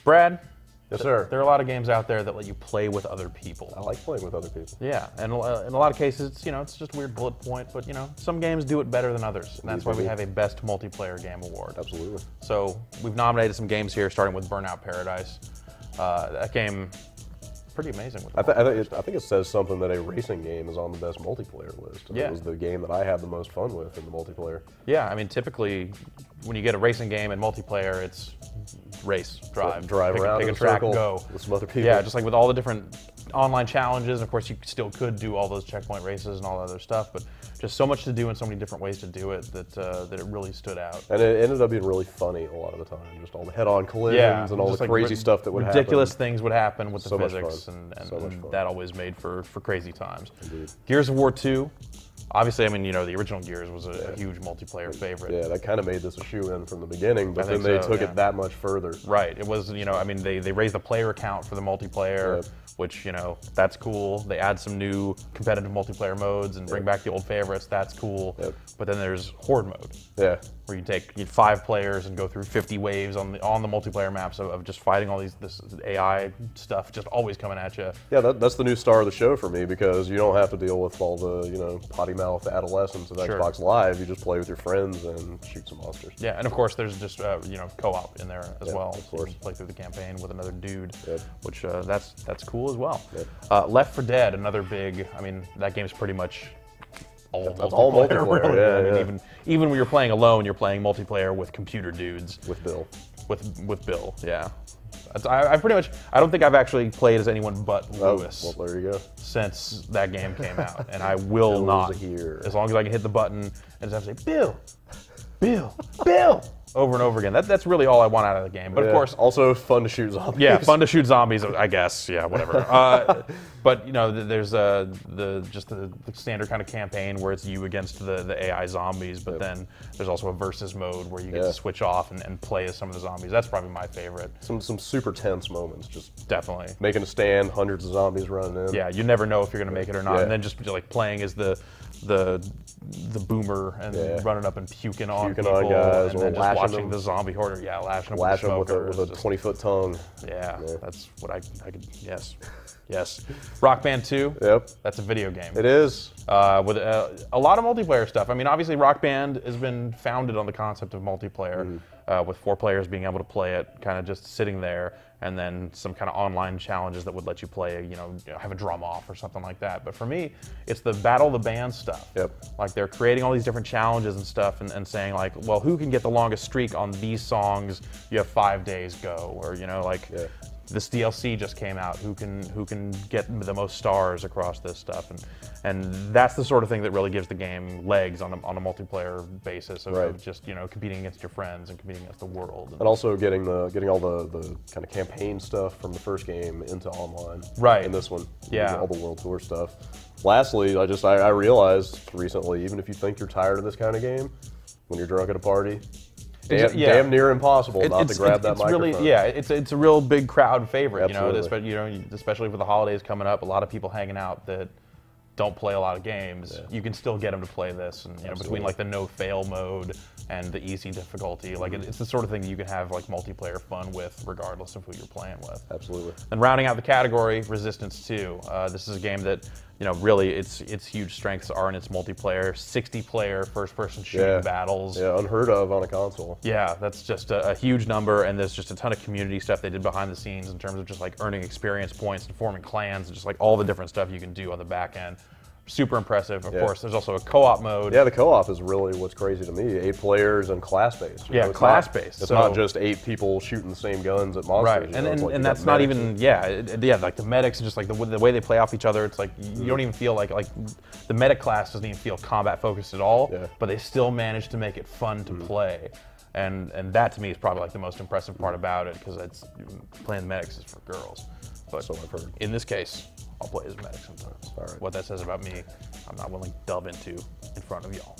Brad, Yes, sir. there are a lot of games out there that let you play with other people. I like playing with other people. Yeah, and in a lot of cases, it's just a weird bullet point, but some games do it better than others, and that's why we have a Best Multiplayer Game Award. Absolutely. So we've nominated some games here, starting with Burnout Paradise. That game, pretty amazing. With I think it says something that a racing game is on the best multiplayer list. And Yeah. It was the game that I had the most fun with in the multiplayer. Yeah, I mean, typically, when you get a racing game in multiplayer, it's race, drive around pick in a track, circle go with some other people. Yeah, just like with all the different online challenges. Of course, you still could do all those checkpoint races and all that other stuff, but just so much to do and so many different ways to do it that it really stood out. And it ended up being really funny a lot of the time. Just all the head-on collisions and all just the like crazy stuff that would happen. Ridiculous things would happen with the So much physics, fun. and So much fun. that always made for crazy times. Indeed. Gears of War 2. Obviously, I mean, the original Gears was a huge multiplayer favorite. Yeah, that kind of made this a shoe-in from the beginning, but I then think they so, took yeah. it that much further. Right. It was, I mean, they raised the player count for the multiplayer, Yep. which, that's cool. They add some new competitive multiplayer modes and bring back the old favorites. That's cool. Yep. But then there's Horde Mode, Yeah. where you take 5 players and go through 50 waves on the multiplayer maps of just fighting all this AI stuff just always coming at you. Yeah, that's the new star of the show for me, because you don't have to deal with all the, potty mouth adolescents of Sure. Xbox Live. You just play with your friends and shoot some monsters. Yeah, and of course there's just co-op in there as Yeah, well. of So you course. can play through the campaign with another dude, Yep. which that's cool as well. Yep. Left 4 Dead, another big. I mean, that game's pretty much all That's all multiplayer, really. yeah, I mean, yeah. even when you're playing alone, you're playing multiplayer with computer dudes. With Bill. With Bill, yeah. I pretty much. I don't think I've actually played as anyone but Lewis Well, there you go. since that game came out, and I will Bill's not. here. As long as I can hit the button and just have to say Bill, Bill, Bill, over and over again. That's really all I want out of the game. But Yeah, of course, also fun to shoot zombies. yeah, fun to shoot zombies, I guess. Yeah, whatever. But there's the standard kind of campaign where it's you against the AI zombies. But then there's also a versus mode where you get to switch off and play as some of the zombies. That's probably my favorite. Some super tense moments, just Definitely. making a stand, hundreds of zombies running in. Yeah, you never know if you're gonna make it or not, Yeah. and then just like playing as the boomer and running up and puking on Puking people, on guys, and or then just lashing watching them. the zombie horde. Yeah, lashing them Lash with them the with a smokers. 20-foot tongue. Yeah, that's what I could. Yes. Rock Band 2. Yep. That's a video game. It is. With a lot of multiplayer stuff. I mean, obviously, Rock Band has been founded on the concept of multiplayer, with 4 players being able to play it, kind of just sitting there, and then some kind of online challenges that would let you play, have a drum off or something like that. But for me, it's the Battle of the Band stuff. Yep. Like, they're creating all these different challenges and stuff, and saying, like, well, who can get the longest streak on these songs? You have 5 days, go. Or, Yeah. this DLC just came out. Who can get the most stars across this stuff, and that's the sort of thing that really gives the game legs on a multiplayer basis of just competing against your friends and competing against the world. And also getting all the kind of campaign stuff from the first game into online. Right. In this one. Yeah. All the World Tour stuff. Lastly, I realized recently, even if you think you're tired of this kind of game, when you're drunk at a party, damn near impossible not to grab that microphone. Really, it's a real big crowd favorite. Absolutely. Especially with the holidays coming up, a lot of people hanging out that don't play a lot of games. You can still get them to play this, and between like the no fail mode and the easy difficulty, like it's the sort of thing that you can have like multiplayer fun with, regardless of who you're playing with. Absolutely. And rounding out the category, Resistance 2. This is a game that really its huge strengths are in its multiplayer, 60-player first-person shooting battles. Yeah, unheard of on a console. Yeah, that's just a huge number, and there's just a ton of community stuff they did behind the scenes in terms of just like earning experience points and forming clans, and just like all the different stuff you can do on the back end. Super impressive. Of course, there's also a co-op mode. Yeah, the co-op is really what's crazy to me. 8 players and class-based. Yeah, class-based. It's not just 8 people shooting the same guns at monsters. Right, and that's not even, like the medics, and just like the way they play off each other, it's like you don't even feel like the medic class doesn't even feel combat focused at all, but they still manage to make it fun to play. And that to me is probably like the most impressive part about it, because it's playing medics is for girls. But so I've heard. In this case, I'll play as medic sometimes. All right. What that says about me, I'm not willing to delve into in front of y'all.